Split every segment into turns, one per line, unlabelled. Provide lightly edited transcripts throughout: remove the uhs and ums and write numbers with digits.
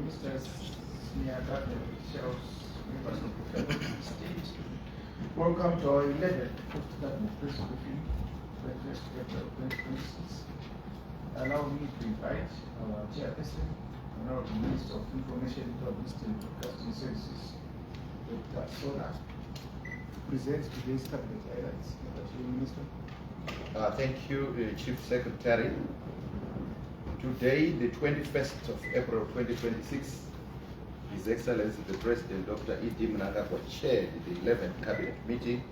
ministers, senior cabinet officials, members of the federal state. Welcome to our 11th post-cabinet press briefing, 21st April 2026. Allow me to invite our chairperson, Honorable Minister of Information, Publicity and Broadcasting Services, Dr. Sola, to present today's cabinet highlights. Minister.
Thank you, Chief Secretary. Today, the 21st of April 2026, His Excellency the President, Dr. E.D. Mnangagwa, chaired the 11th Cabinet meeting,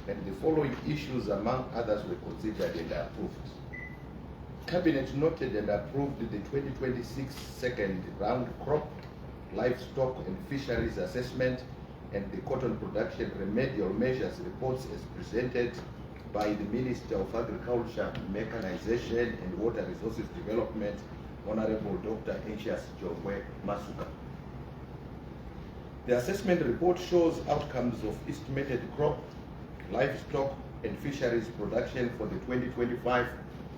and the following issues, among others, were considered and approved. Cabinet noted and approved the 2026 second round crop, livestock and fisheries assessment, and the cotton production remedial measures reports as presented by the Minister of Agriculture, Mechanization and Water Resources Development, Honorable Dr. Anxious Jongwe Masuka. The assessment report shows outcomes of estimated crop, livestock and fisheries production for the 2025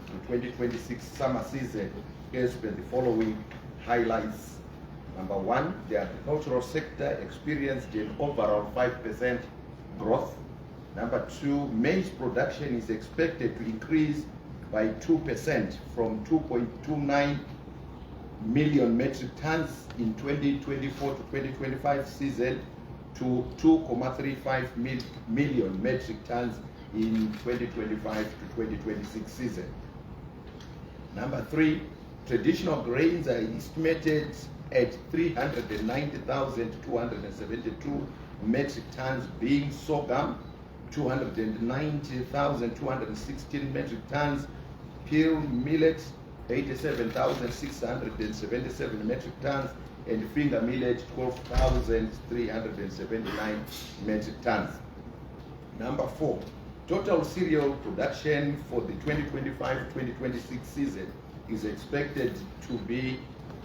to 2026 summer season as per the following highlights. Number one, the agricultural sector experienced an overall 5% growth. Number two, maize production is expected to increase by 2% from 2.29 million metric tons in 2024 to 2025 season to 2.35 million metric tons in 2025 to 2026 season. Number three, traditional grains are estimated at 390,272 metric tons, being sorghum 290,216 metric tons, pearl millet 87,677 metric tons, and finger millet 12,379 metric tons. Number four, total cereal production for the 2025-2026 season is expected to be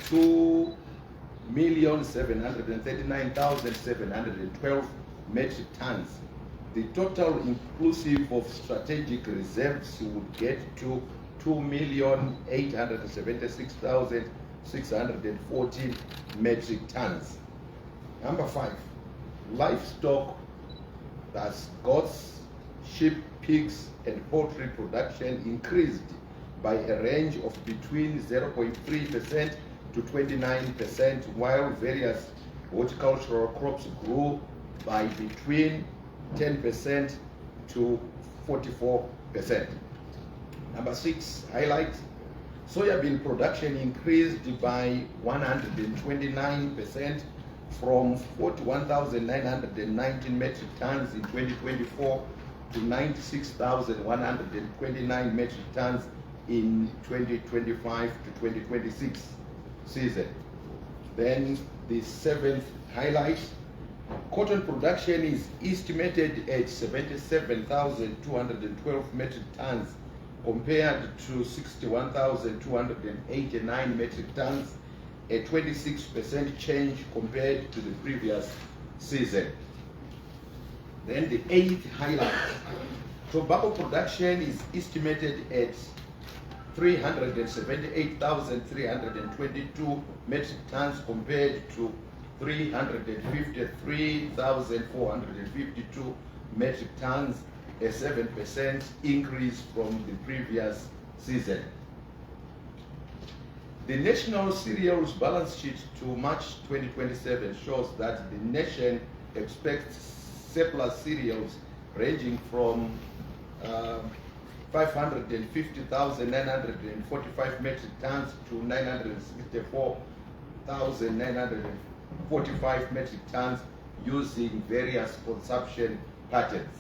2,739,712 metric tons. The total inclusive of strategic reserves would get to 2,876,614 metric tons. Number five, livestock, that's goats, sheep, pigs, and poultry production increased by a range of between 0.3% to 29%, while various horticultural crops grew by between 10% to 44%. Number six, highlight, soybean production increased by 129% from 41,919 metric tons in 2024 to 96,129 metric tons in 2025 to 2026 season. Then the seventh highlight, cotton production is estimated at 77,212 metric tons compared to 61,289 metric tons, a 26% change compared to the previous season. Then the eighth highlight, tobacco production is estimated at 378,322 metric tons compared to 353,452 metric tons, a 7% increase from the previous season. The national cereals balance sheet to March 2027 shows that the nation expects surplus cereals ranging from 550,945 metric tons to 964,945 metric tons using various consumption patterns.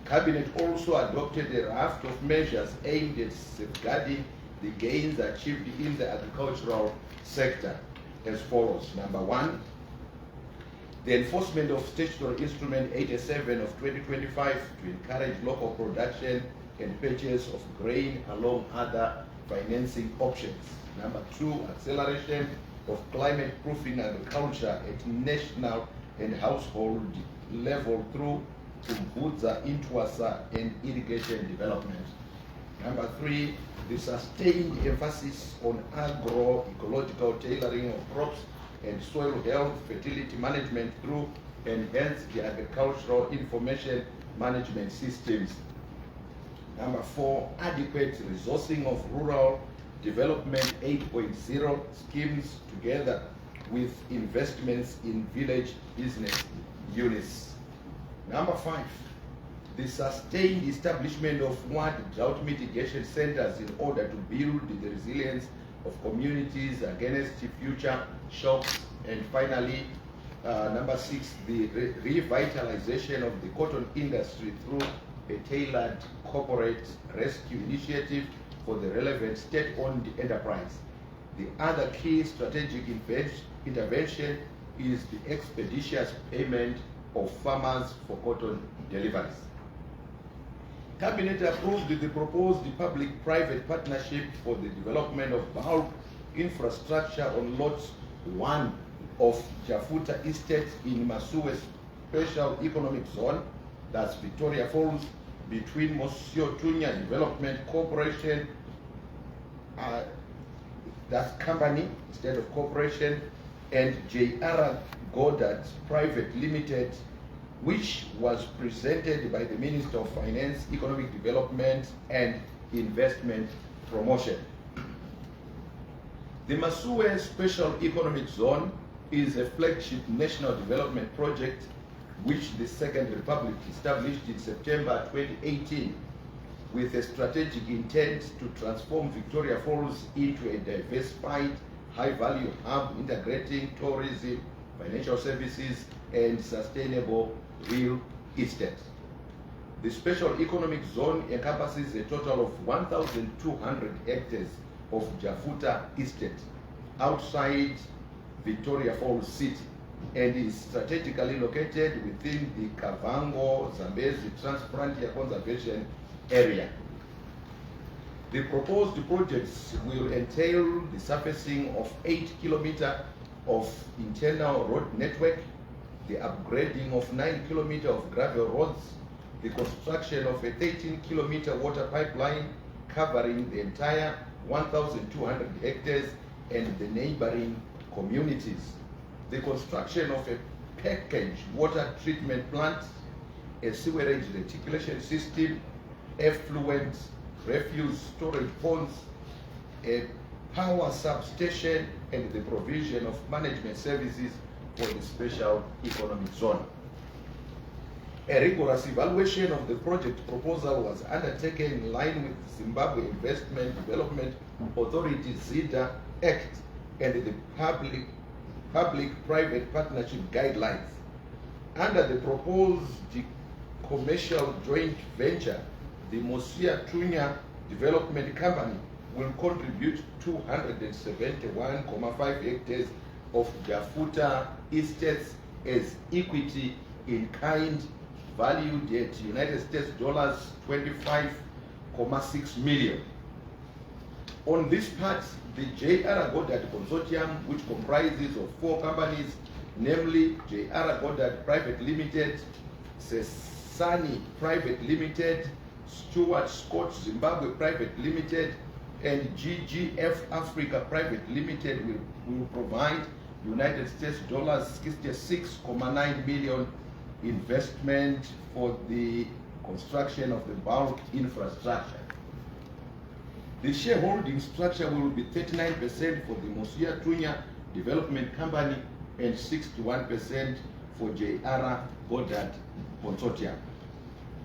Cabinet also adopted a raft of measures aimed at safeguarding the gains achieved in the agricultural sector as follows. Number one, the enforcement of Statutory Instrument 87 of 2025 to encourage local production and purchase of grain along other financing options. Number two, acceleration of climate-proofing agriculture at national and household level through Kumbudza, Intwasa, and irrigation development. Number three, the sustained emphasis on agro-ecological tailoring of crops and soil health, fertility management through enhanced agricultural information management systems. Number 4, adequate resourcing of rural development 8.0 schemes together with investments in village business units. Number 5, the sustained establishment of flood drought mitigation centers in order to build the resilience of communities against future shocks. And finally, number 6, the revitalization of the cotton industry through a tailored corporate rescue initiative for the relevant state-owned enterprise. The other key strategic intervention is the expeditious payment of farmers for cotton deliveries. Cabinet approved the proposed public-private partnership for the development of bulk infrastructure on Lot 1 of Jafuta Estate in Masuwe Special Economic Zone, that's Victoria Falls, between Monsieur Tunya Development Corporation, that's company instead of corporation, and J.R. Goddard Private Limited, which was presented by the Minister of Finance, Economic Development and Investment Promotion. The Masuwe Special Economic Zone is a flagship national development project which the Second Republic established in September 2018 with a strategic intent to transform Victoria Falls into a diversified, high-value hub integrating tourism, financial services, and sustainable real estate. The Special Economic Zone encompasses a total of 1,200 hectares of Jafuta Estate outside Victoria Falls City and is strategically located within the Kavango Zambezi Transfrontier Conservation Area. The proposed projects will entail the surfacing of 8 kilometers of internal road network, the upgrading of 9 kilometers of gravel roads, the construction of a 13-kilometer water pipeline covering the entire 1,200 hectares and the neighboring communities, the construction of a packaged water treatment plant, a sewerage reticulation system, effluent refuse storage ponds, a power substation, and the provision of management services for the Special Economic Zone. A rigorous evaluation of the project proposal was undertaken in line with Zimbabwe Investment Development Authority ZIDA Act and the Public-Private Partnership Guidelines. Under the proposed commercial joint venture, the Mosia Tunya Development Company will contribute 271.5 hectares of Jafuta estates as equity in kind, valued at United States dollars 25.6 million. On this part, the J.R. Goddard Consortium, which comprises of 4 companies, namely J.R. Goddard Private Limited, Sesani Private Limited, Stuart Scott Zimbabwe Private Limited, and GGF Africa Private Limited will provide United States dollars 66.9 million investment for the construction of the bulk infrastructure. The shareholding structure will be 39% for the Mosia Tunya Development Company and 61% for J.R. Goddard Consortium.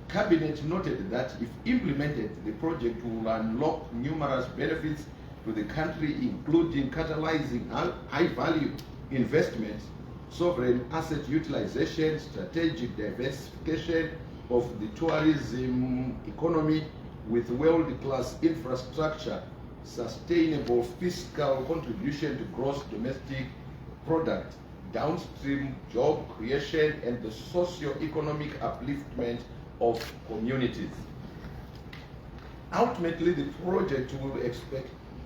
Cabinet noted that if implemented, the project will unlock numerous benefits to the country, including catalyzing high-value investments, sovereign asset utilization, strategic diversification of the tourism economy with world-class infrastructure, sustainable fiscal contribution to gross domestic product, downstream job creation, and the socio-economic upliftment of communities. Ultimately, the project will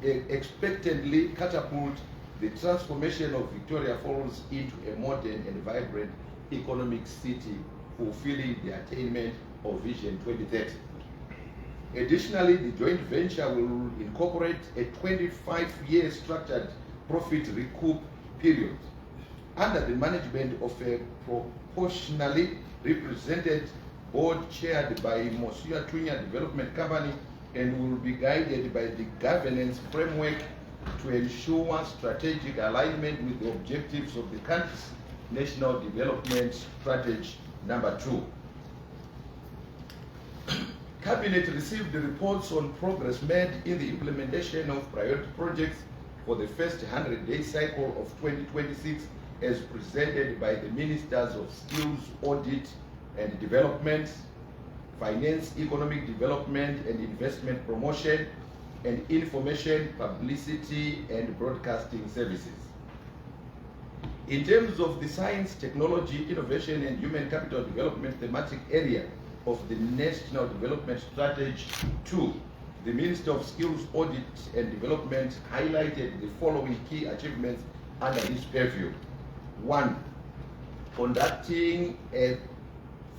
expectedly catapult the transformation of Victoria Falls into a modern and vibrant economic city, fulfilling the attainment of Vision 2030. Additionally, the joint venture will incorporate a 25-year structured profit recoup period under the management of a proportionally represented board chaired by Monsieur Tunya Development Company, and will be guided by the governance framework to ensure strategic alignment with the objectives of the country's National Development Strategy number 2. Cabinet received the reports on progress made in the implementation of priority projects for the first 100-day cycle of 2026 as presented by the Ministers of Skills, Audit and Development, Finance, Economic Development and Investment Promotion, and Information, Publicity and Broadcasting Services. In terms of the Science, Technology, Innovation and Human Capital Development thematic area of the National Development Strategy 2, the Minister of Skills, Audit and Development highlighted the following key achievements under his purview. 1. Conducting a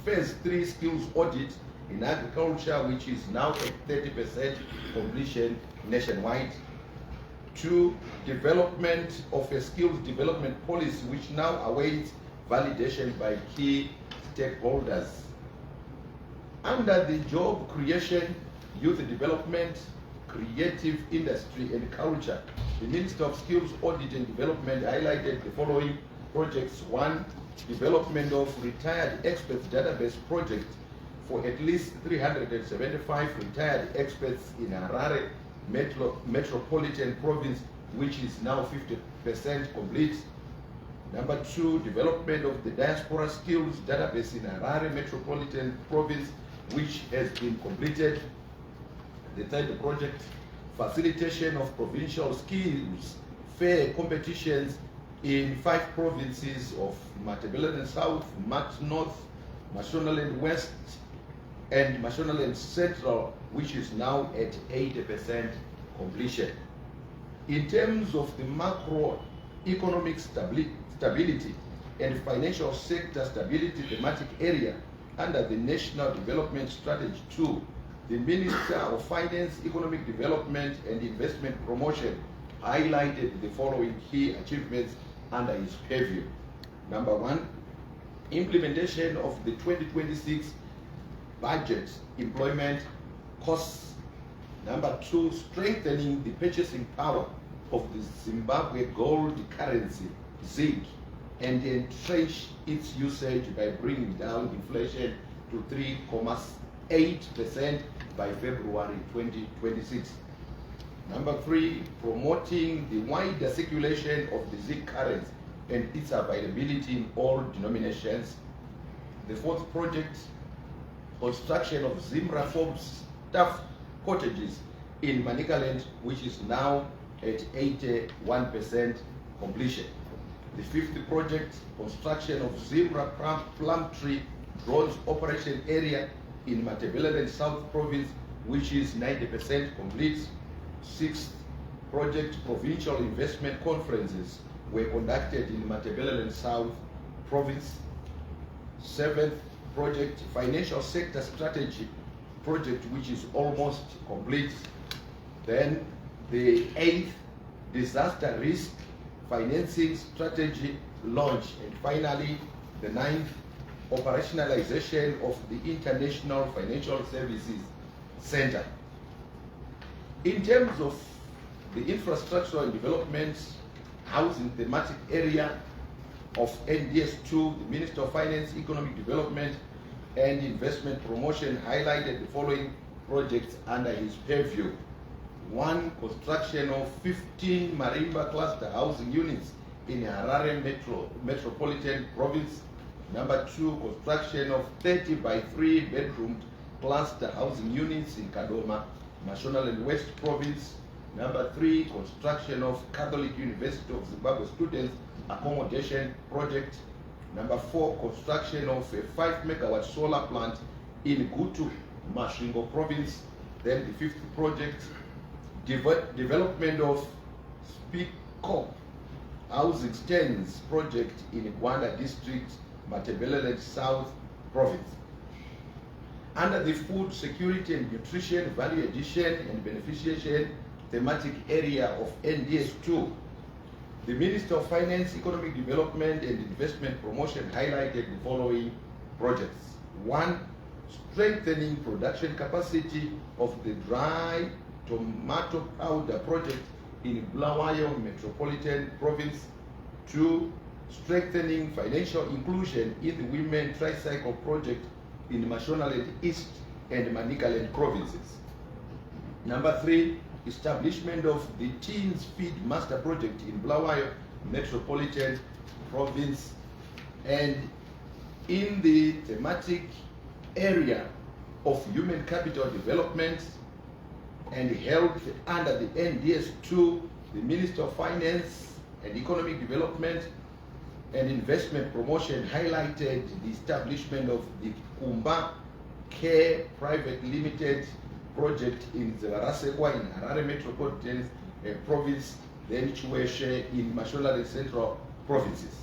Phase 3 skills audit in agriculture, which is now at 30% completion nationwide. 2. Development of a skills development policy, which now awaits validation by key stakeholders. Under the job creation, youth development, creative industry and culture, the Minister of Skills, Audit and Development highlighted the following projects. 1. Development of retired experts database project for at least 375 retired experts in Harare Metropolitan Province, which is now 50% complete. Number 2, development of the diaspora skills database in Harare Metropolitan Province, which has been completed. The third project, facilitation of provincial skills fair competitions in 5 provinces of Matabeleland South, Mat North, Mashonaland West, and Mashonaland Central, which is now at 80% completion. In terms of the macroeconomic stability and financial sector stability thematic area under the National Development Strategy 2, the Minister of Finance, Economic Development and Investment Promotion highlighted the following key achievements under his purview. Number 1, implementation of the 2026 budget employment costs. Number 2, strengthening the purchasing power of the Zimbabwe gold currency, ZiG, and entrench its usage by bringing down inflation to 3.8% by February 2026. Number 3, promoting the wider circulation of the ZiG currency and its availability in all denominations. The 4th project, construction of Zimra Forbes staff cottages in Manicaland, which is now at 81% completion. The 5th project, construction of Zimra Plum Tree Drones Operation Area in Matabeleland South Province, which is 90% complete. 6th project, provincial investment conferences were conducted in Matabeleland South Province. 7th project, financial sector strategy project, which is almost complete. Then the 8th, disaster risk financing strategy launch. And finally, the 9th, operationalization of the International Financial Services Center. In terms of the infrastructure and development housing thematic area of NDS2, the Minister of Finance, Economic Development and Investment Promotion highlighted the following projects under his purview. 1, construction of 15 Marimba cluster housing units in Harare Metropolitan Province. Number 2, construction of 30 by 3 bedroom cluster housing units in Kadoma, Mashonaland West Province. Number 3, construction of Catholic University of Zimbabwe students accommodation project. Number 4, construction of a 5 megawatt solar plant in Gutu, Masvingo Province. Then the 5th project, development of Speedcorp housing stands project in Gwanda District, Matabeleland South Province. Under the food security and nutrition, value addition and beneficiation thematic area of NDS2, The Minister of Finance, Economic Development and Investment Promotion highlighted the following projects. 1. Strengthening production capacity of the dry tomato powder project in Bulawayo Metropolitan Province. 2. Strengthening financial inclusion in the Women Tricycle project in Mashonaland East and Manicaland provinces. Number 3. Establishment of the Teens Feed Master Project in Bulawayo Metropolitan Province. And in the thematic area of human capital development and health under the NDS2, the Minister of Finance and Economic Development and Investment Promotion highlighted the establishment of the Kumba Care Private Limited project in Zarasekwa in Harare Metropolitan Province, then Chiweshe in Mashonaland Central provinces.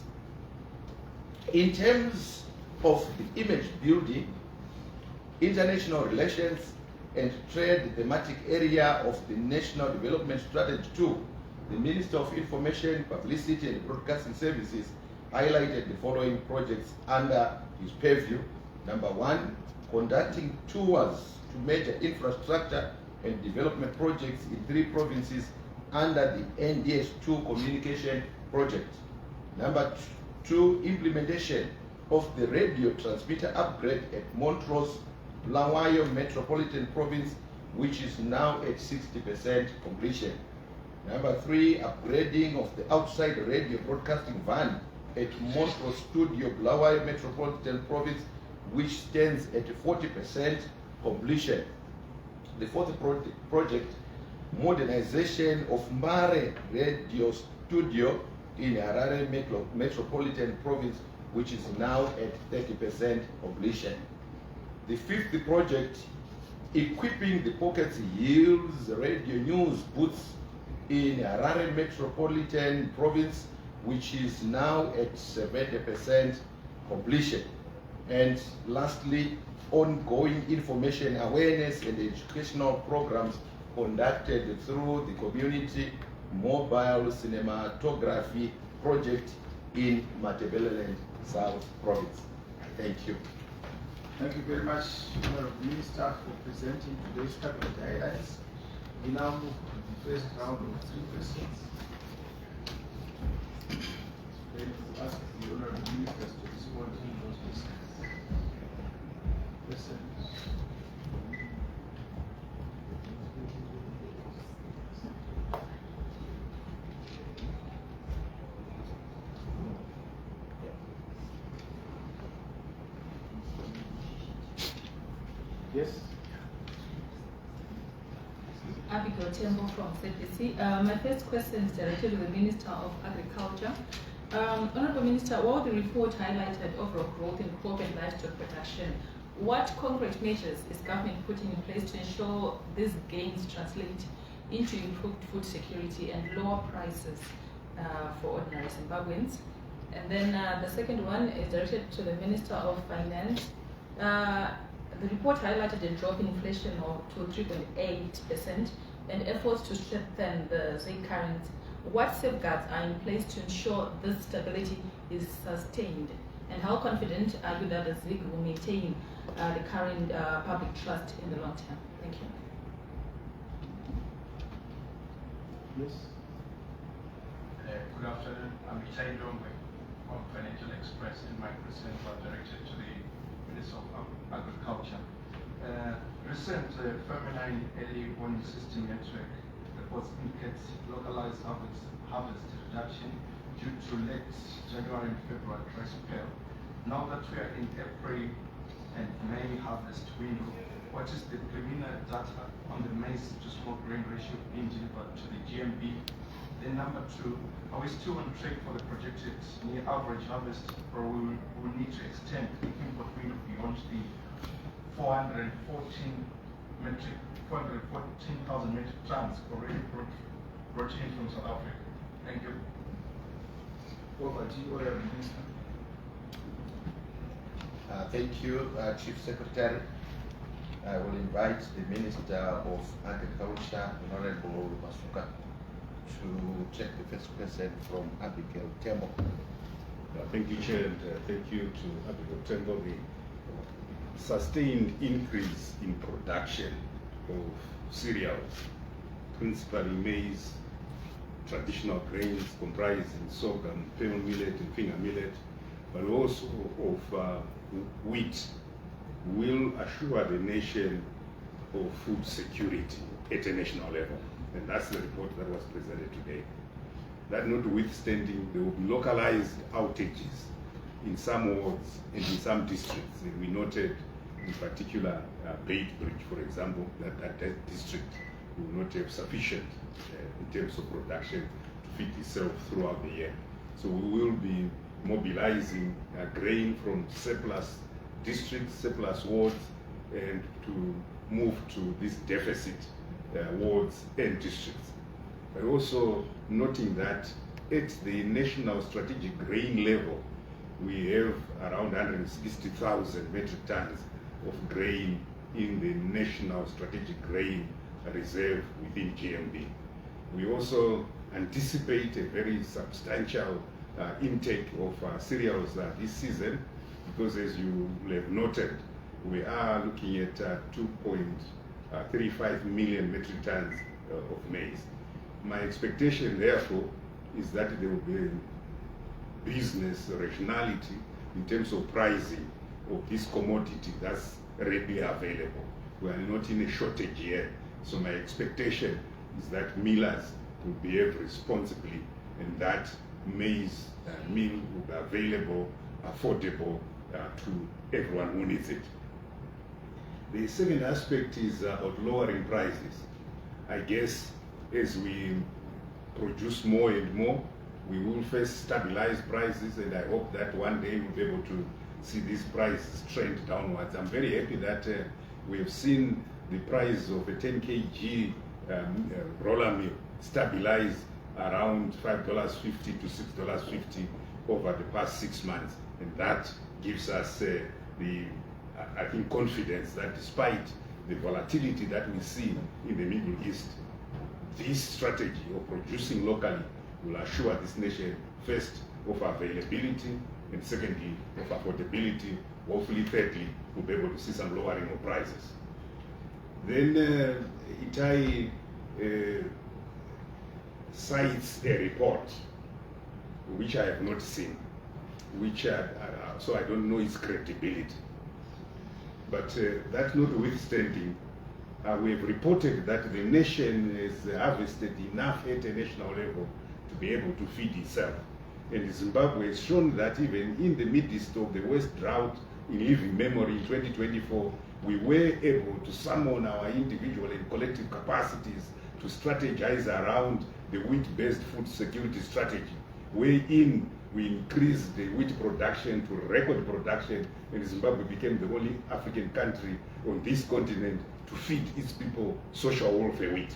In terms of the image building, international relations and trade thematic area of the National Development Strategy 2, the Minister of Information, Publicity and Broadcasting Services highlighted the following projects under his purview. Number 1, conducting tours to major infrastructure and development projects in 3 provinces under the NDS2 communication project. Number 2, implementation of the radio transmitter upgrade at Montrose, Bulawayo Metropolitan Province, which is now at 60% completion. Number 3, upgrading of the outside radio broadcasting van at Montrose Studio, Bulawayo Metropolitan Province, which stands at 40% completion. The 4th project, modernization of Mare Radio Studio in Harare Metropolitan Province, which is now at 30% completion. The 5th project, equipping the Pockets Hills Radio News booths in Harare Metropolitan Province, which is now at 70% completion. And lastly, ongoing information awareness and educational programs conducted through the Community Mobile Cinematography Project in Matabeleland South Province. Thank you.
Thank you very much, Honorable Minister, for presenting today's cabinet highlights. We now move to the first round of 3 questions. Then we'll ask the Honorable Ministers to respond to those questions. Yes.
Abigail Tembo from ZBC. My first question is directed to the Minister of Agriculture. Honorable Minister, while the report highlighted overall growth in crop and livestock production, what concrete measures is government putting in place to ensure these gains translate into improved food security and lower prices for ordinary Zimbabweans? And then the second one is directed to the Minister of Finance. The report highlighted a drop in inflation to 3.8% and efforts to strengthen the ZiG currency. What safeguards are in place to ensure this stability is sustained? And how confident are you that the ZiG will maintain the current public trust in the long term? Thank you.
Yes.
Good afternoon. I'm Itai Ndongwe from Financial Express, and my questions are directed to the Minister of Agriculture. Recent Feminine Early Warning System Network reports indicates localized harvest reduction due to late January and February dry spell. Now that we are in April and May harvest window, what is the preliminary data on the maize to small grain ratio being delivered to the GMB? Then number 2, are we still on track for the projected near average harvest, or will we need to extend the import window beyond the 414,000 metric tons already brought in from South Africa? Thank you.
Over to you, Honorable Minister.
Thank you, Chief Secretary. I will invite the Minister of Agriculture, Honorable Masuka, to take the first question from Abigail Temo.
Thank you, Chair, and thank you to Abigail Tembo. The sustained increase in production of cereals, principally maize, traditional grains comprising sorghum, pearl millet, and finger millet, but also of wheat, will assure the nation of food security at a national level. And that's the report that was presented today. That notwithstanding, there will be localized outages in some wards and in some districts. And we noted in particular Beit Bridge, for example, that district will not have sufficient in terms of production to feed itself throughout the year. So we will be mobilizing grain from surplus districts, surplus wards, and to move to these deficit wards and districts. But also noting that at the national strategic grain level, we have around 160,000 metric tons of grain in the national strategic grain reserve within GMB. We also anticipate a very substantial intake of cereals this season, because as you have noted, we are looking at 2.35 million metric tons of maize. My expectation, therefore, is that there will be business rationality in terms of pricing of this commodity that's readily available. We are not in a shortage here, so my expectation is that millers will behave responsibly and that maize meal will be available, affordable to everyone who needs it. The second aspect is about lowering prices. I guess as we produce more and more, we will first stabilize prices, and I hope that one day we'll be able to see these prices trend downwards. I'm very happy that we have seen the price of a 10 kg roller meal stabilize around $5.50 to $6.50 over the past 6 months, and that gives us I think, confidence that despite the volatility that we see in the Middle East, this strategy of producing locally will assure this nation, first, of availability, and secondly, of affordability. Hopefully, thirdly, we'll be able to see some lowering of prices. Then Itai cites a report which I have not seen, so I don't know its credibility. But that notwithstanding, we have reported that the nation has harvested enough at a national level to be able to feed itself. And Zimbabwe has shown that even in the midst of the worst drought in living memory in 2024, we were able to summon our individual and collective capacities to strategize around the wheat-based food security strategy, wherein we increased the wheat production to record production, and Zimbabwe became the only African country on this continent to feed its people social welfare wheat.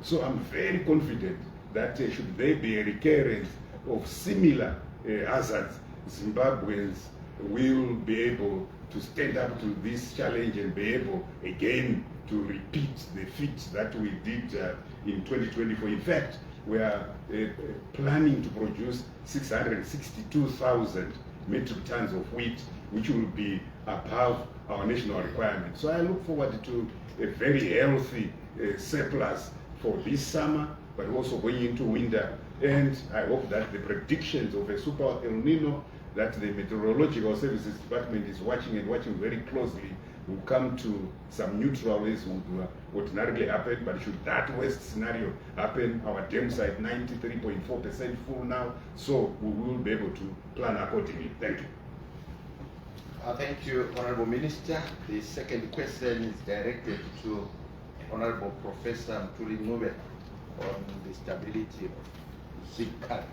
So I'm very confident that should there be a recurrence of similar hazards, Zimbabweans will be able to stand up to this challenge and be able again to repeat the feat that we did in 2024. In fact, we are planning to produce 662,000 metric tons of wheat, which will be above our national requirement. So I look forward to a very healthy surplus for this summer, but also going into winter. And I hope that the predictions of a super El Nino that the Meteorological Services Department is watching very closely will come to some neutral ways would ordinarily happen. But should that worst scenario happen, our dams are at 93.4% full now, so we will be able to plan accordingly. Thank you.
Thank you, Honorable Minister. The second question is directed to Honorable Professor Mthuli Ncube on the stability of zig cards.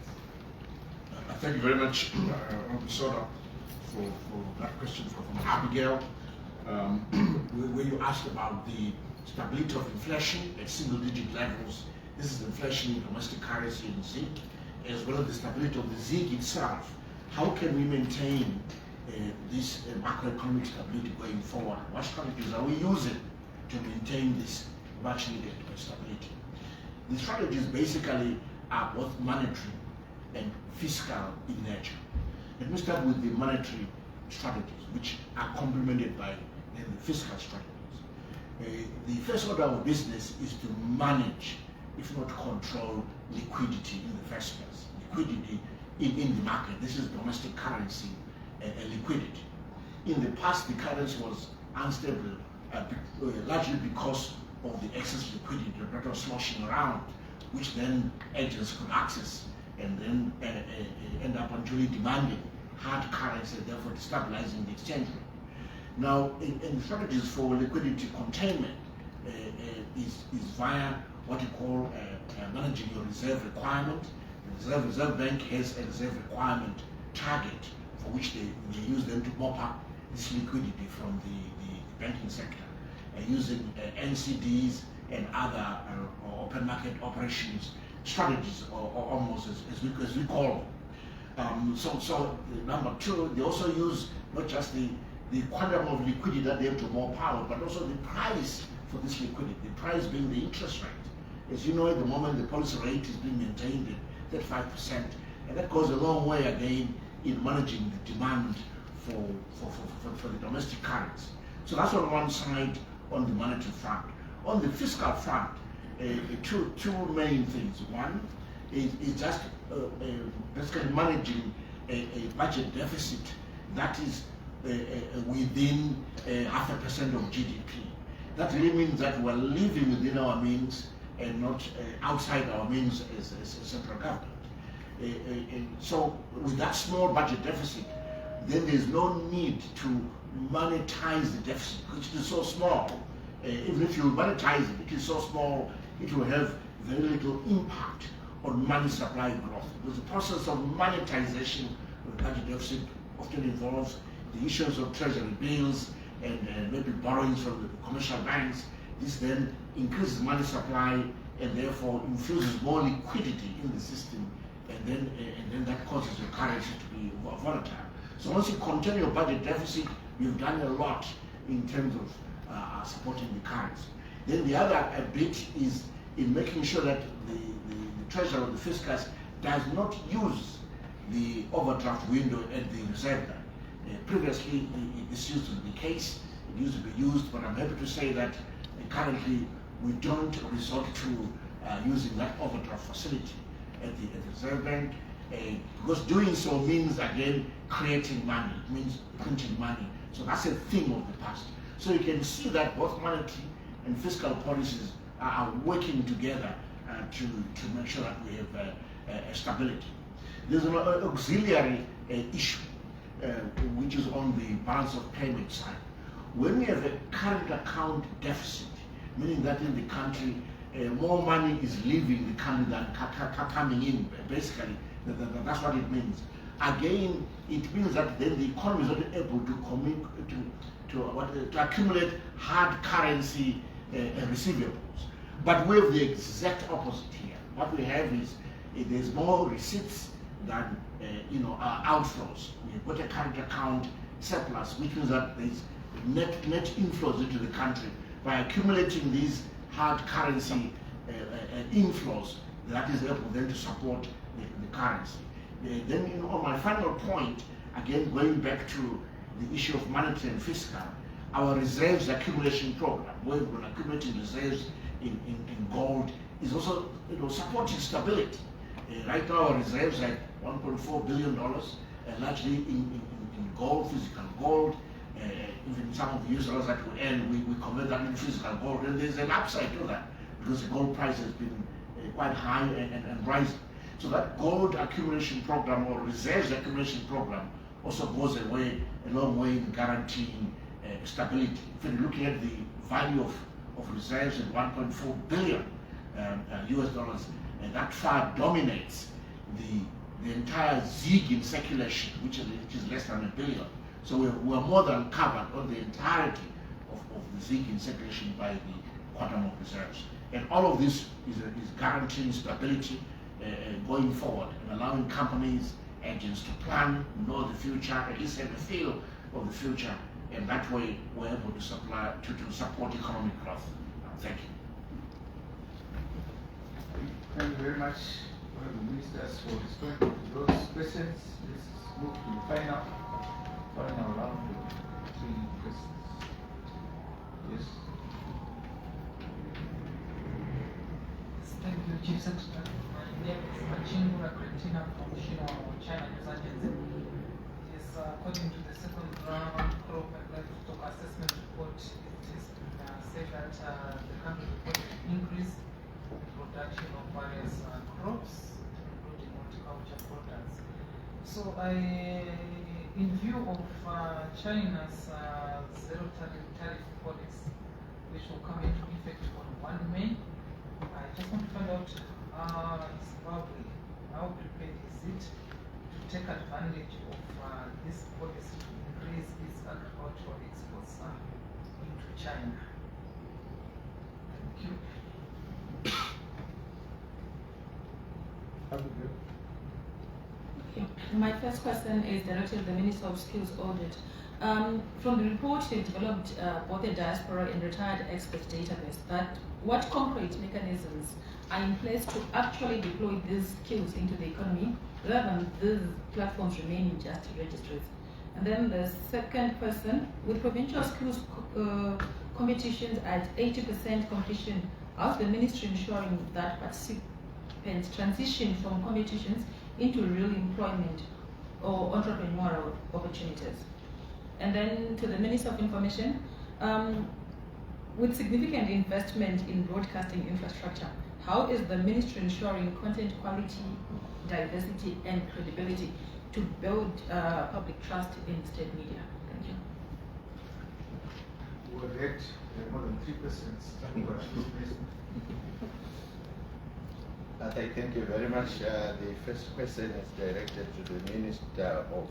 Thank you very much, Honorable Soda, for that question from Abigail. Where you asked about the stability of inflation at single-digit levels. This is inflation in domestic currency in ZiG, as well as the stability of the ZiG itself. How can we maintain this macroeconomic stability going forward? What strategies are we using to maintain this much-needed stability? The strategies basically are both monetary and fiscal in nature. Let me start with the monetary strategies, which are complemented by the fiscal strategies. The first order of business is to manage, if not control, liquidity in the first place. Liquidity in the market. This is domestic currency liquidity. In the past, the currency was unstable, largely because of the excess liquidity that was sloshing around, which then agents could access and then end up unduly demanding hard currency, therefore stabilizing the exchange rate. Now, in strategies for liquidity containment is via what you call managing your reserve requirement. The Reserve Bank has a reserve requirement target for which they use them to mop up this liquidity from the banking sector, using NCDs and other open market operations strategies, or almost as we call them. So number two, they also use not just the quantum of liquidity that they have to mop out, but also the price for this liquidity, the price being the interest rate. As you know, at the moment, the policy rate is being maintained at 5%, and that goes a long way again in managing the demand for the domestic currency. So that's on one side, on the monetary front. On the fiscal front, two main things. One is just basically managing a budget deficit that is within 0.5% of GDP. That really means that we're living within our means and not outside our means as a central government. So with that small budget deficit, then there's no need to monetize the deficit, which is so small. Even if you monetize it, it is so small, it will have very little impact on money supply growth. Because the process of monetization of the budget deficit often involves the issuance of treasury bills and maybe borrowings from the commercial banks. This then increases money supply and therefore infuses more liquidity in the system, and then that causes your currency to be volatile. So once you contain your budget deficit, you've done a lot in terms of supporting the currency. Then the other bit is in making sure that the treasurer of the fiscus does not use the overdraft window at the reserve bank. Previously, this used to be the case. It used to be used, but I'm happy to say that currently we don't resort to using that overdraft facility at the reserve bank, because doing so means again creating money. It means printing money. So that's a thing of the past. So you can see that both monetary and fiscal policies are working together to make sure that we have stability. There's an auxiliary issue which is on the balance of payment side. When we have a current account deficit, meaning that in the country more money is leaving the country than coming in, basically, that's what it means. Again, it means that then the economy is not able to accumulate hard currency receivables. But we have the exact opposite here. What we have is there's more receipts than outflows. We've got a current account surplus, which means that there's net inflows into the country. By accumulating these hard currency inflows, that is able then to support the currency. Then on my final point, again going back to the issue of monetary and fiscal, our reserves accumulation program, where we're accumulating reserves in gold, is also supporting stability. Right now our reserves are at $1.4 billion, largely in gold, physical gold. Even some of the US dollars that we earn, we convert that into physical gold, and there's an upside to that because the gold price has been quite high and rising. So that gold accumulation program or reserves accumulation program also goes a long way in guaranteeing stability. If you're looking at the value of reserves at 1.4 billion US dollars, and that far dominates the entire ZiG in circulation, which is less than $1 billion. So we're more than covered on the entirety of the ZiG in circulation by the quantum of reserves. And all of this is guaranteeing stability going forward and allowing companies, agents to plan, know the future, at least have a feel of the future, and that way we're able to support economic growth. Thank you.
very much, Honorable Ministers, for responding to those questions. Let's move to the final round of 3 questions. Yes.
Thank you, Chief Secretary. My name is Machingura Cretina from Xinhua, China News Agency. Yes, according to the second round crop and livestock assessment report, it has been said that the country reported increase in production of various crops, including horticulture products. So, in view of China's zero tariff policy, which will come into effect on 1 May, I just want to find out Zimbabwe, how prepared is it to take advantage of this policy to increase its agricultural exports into China? Thank you.
Okay. My first question is directed to the Minister of Skills Audit. From the report, you developed both a diaspora and retired experts database, but what concrete mechanisms are in place to actually deploy these skills into the economy rather than these platforms remaining just registries? And then the second question, with provincial skills competitions at 80% completion, how's the ministry ensuring that participants transition from competitions into real employment or entrepreneurial opportunities? And then to the Minister of Information, with significant investment in broadcasting infrastructure, how is the ministry ensuring content quality, diversity, and credibility to build public trust in state media? Thank you.
We will get more than 3%.
Thank you very much. The first question is directed to the Minister of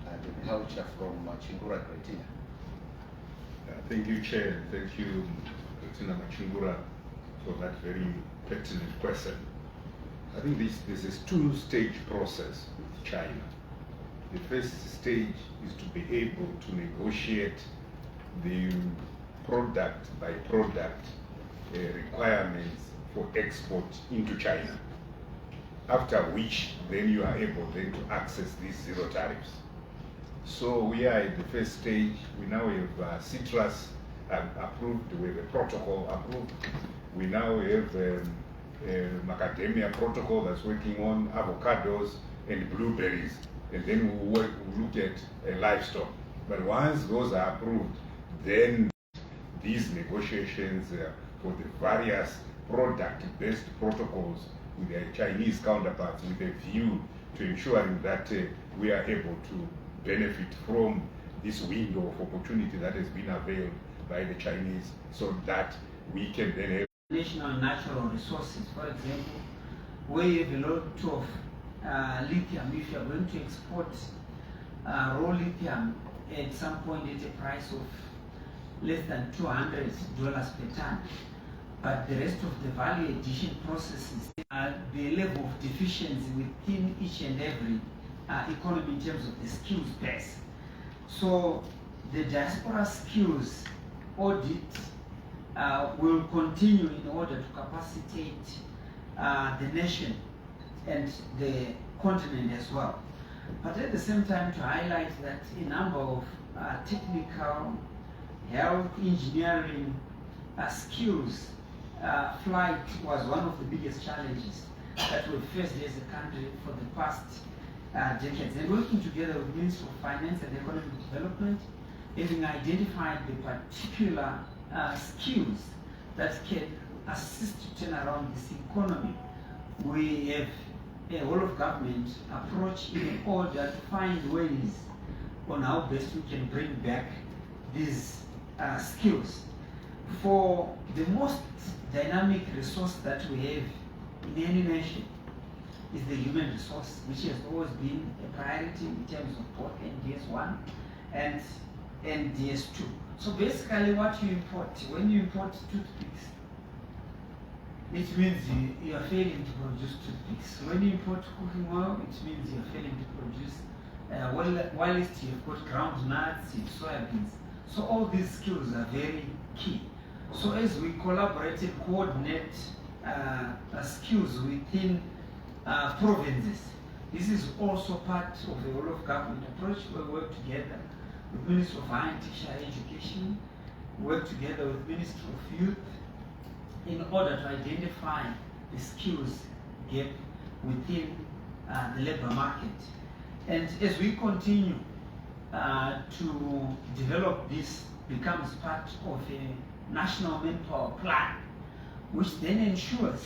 Agriculture from Machingura Cretina.
Thank you, Chair. Thank you, Cretina Machingura, for that very pertinent question. I think this is a 2-stage process with China. The first stage is to be able to negotiate the product by product requirements for export into China, after which then you are able then to access these zero tariffs. So we are at the first stage. We now have citrus approved, we have a protocol approved. We now have macadamia protocol that's working on avocados and blueberries, and then we'll look at livestock. But once those are approved, then these negotiations for the various product-based protocols with their Chinese counterparts with a view to ensuring that we are able to benefit from this window of opportunity that has been availed by the Chinese, so that we can then have
national natural resources. For example, where you have a lot of lithium, if you are going to export raw lithium at some point at a price of less than $200 per ton, but the rest of the value addition processes, the level of deficiency within each and every economy in terms of the skills base. So the diaspora skills audit will continue in order to capacitate the nation and the continent as well. But at the same time, to highlight that a number of technical, health, engineering skills, flight was one of the biggest challenges that we faced as a country for the past decades. And working together with the Ministry of Finance and Economic Development, having identified the particular skills that can assist to turn around this economy, we have a whole of government approach in order to find ways on how best we can bring back these skills. For the most dynamic resource that we have in any nation is the human resource, which has always been a priority in terms of both NDS1 and NDS2. So basically what you import, when you import toothpicks, it means you are failing to produce toothpicks. When you import cooking oil, it means you are failing to produce, whilst you've got ground nuts, you've soybeans. So all these skills are very key. So as we collaborate and coordinate skills within provinces. This is also part of the whole of government approach where we work together with Ministry of Higher and Tertiary Education, work together with Ministry of Youth in order to identify the skills gap within the labor market. And as we continue to develop this, becomes part of a national manpower plan, which then ensures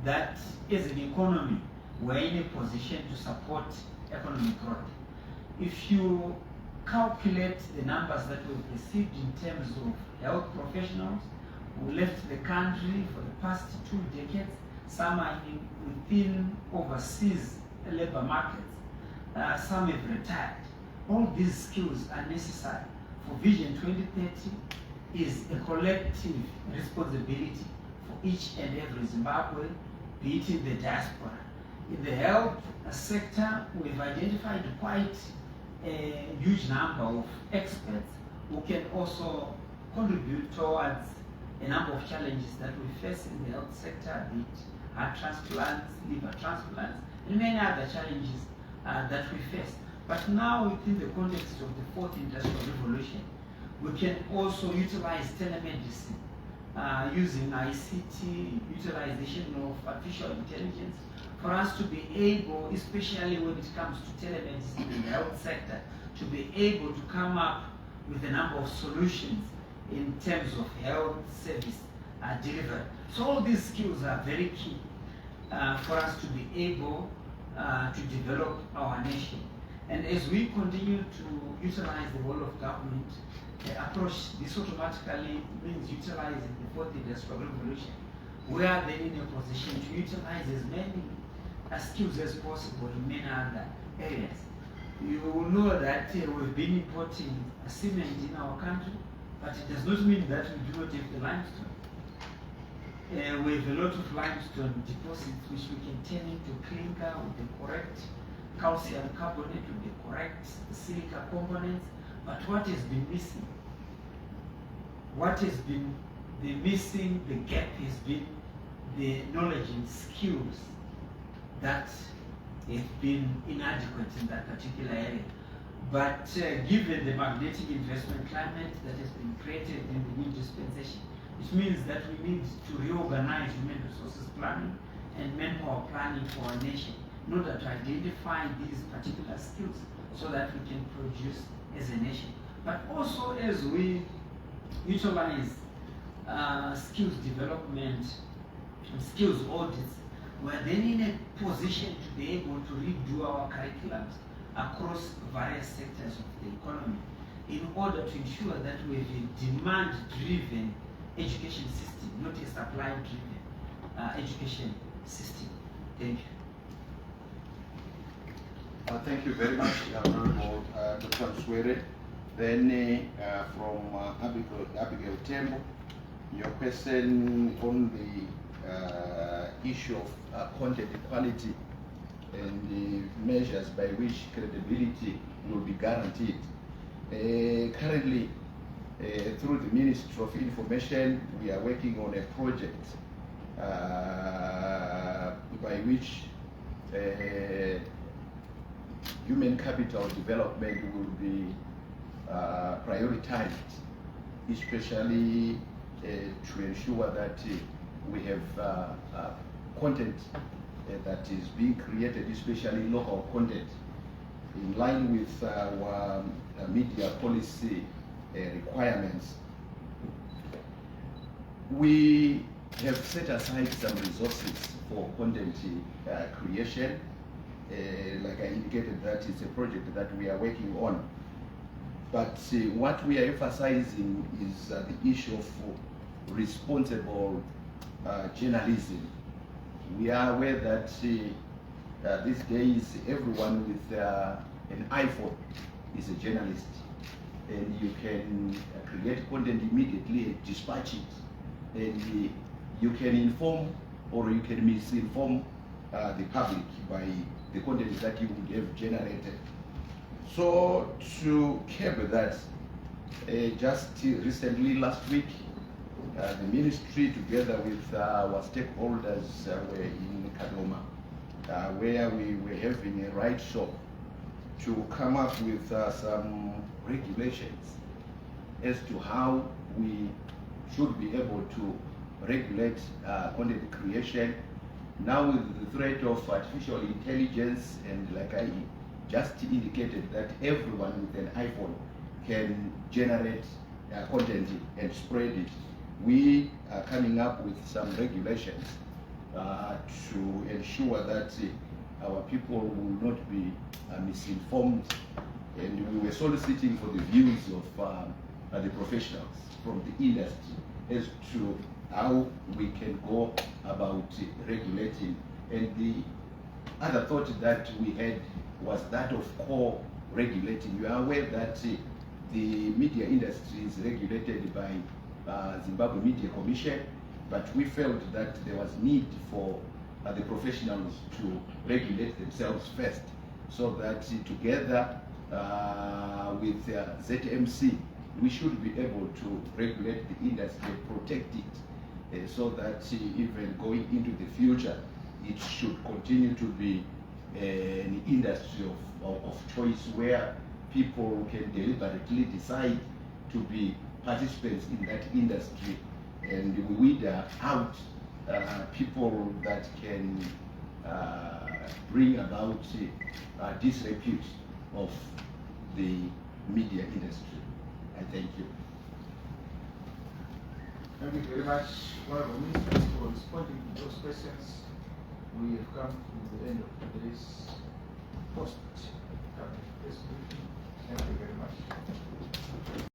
that as an economy, we're in a position to support economic growth. If you calculate the numbers that we've received in terms of health professionals who left the country for the past 2 decades, some are within overseas labor markets, some have retired. All these skills are necessary for Vision 2030 is a collective responsibility for each and every Zimbabwean, be it in the diaspora. In the health sector, we've identified quite a huge number of experts who can also contribute towards a number of challenges that we face in the health sector, be it heart transplants, liver transplants, and many other challenges that we face. But now, within the context of the 4th Industrial Revolution, we can also utilize telemedicine using ICT, utilization of artificial intelligence, for us to be able, especially when it comes to telemedicine in the health sector, to be able to come up with a number of solutions in terms of health service delivery. So all these skills are very key for us to be able to develop our nation. And as we continue to utilize the whole of government approach, this automatically means utilizing the 4th Industrial Revolution. We are then in a position to utilize as many skills as possible in many other areas. You will know that we've been importing cement in our country, but it does not mean that we do not have the limestone. We have a lot of limestone deposits which we can turn into clinker with the correct calcium carbonate, with the correct silica components. But what has been missing? What has been the missing, the gap has been the knowledge and skills that have been inadequate in that particular area. But given the magnetic investment climate that has been created in the new dispensation, it means that we need to reorganize human resources planning and manpower planning for our nation in order to identify these particular skills so that we can produce as a nation. But also as we utilize skills development and skills audits, we're then in a position to be able to redo our curriculums across various sectors of the economy in order to ensure that we have a demand-driven education system, not a supply-driven education system. Thank you.
Thank you very much, Honorable Dr. Mswere. Then from Abigail Tembo, your question on the issue of content equality and the measures by which credibility will be guaranteed. Currently, through the Ministry of Information, we are working on a project by which human capital development will be prioritized, especially to ensure that we have content that is being created, especially local content, in line with our media policy requirements. We have set aside some resources for content creation. Like I indicated, that is a project that we are working on. But what we are emphasizing is the issue of responsible journalism. We are aware that these days everyone with an iPhone is a journalist, and you can create content immediately and dispatch it, and you can inform or you can misinform the public by the content that you would have generated. So to curb that, just recently last week the ministry together with our stakeholders were in Kadoma, where we were having a right shop to come up with some regulations as to how we should be able to regulate content creation. Now with the threat of artificial intelligence, and like I just indicated, that everyone with an iPhone can generate content and spread it, we are coming up with some regulations to ensure that our people will not be misinformed, and we were soliciting for the views of the professionals from the industry as to how we can go about regulating. And the other thought that we had was that of co-regulating. You are aware that the media industry is regulated by Zimbabwe Media Commission, but we felt that there was need for the professionals to regulate themselves first, so that together with ZMC, we should be able to regulate the industry, protect it, so that even going into the future, it should continue to be an industry of choice, where people can deliberately decide to be participants in that industry, and we weed out people that can bring about disrepute of the media industry. I thank you.
Thank you very much, Honorable Minister, for responding to those questions. We have come to the end of today's post-cabinet press briefing. Thank you very much.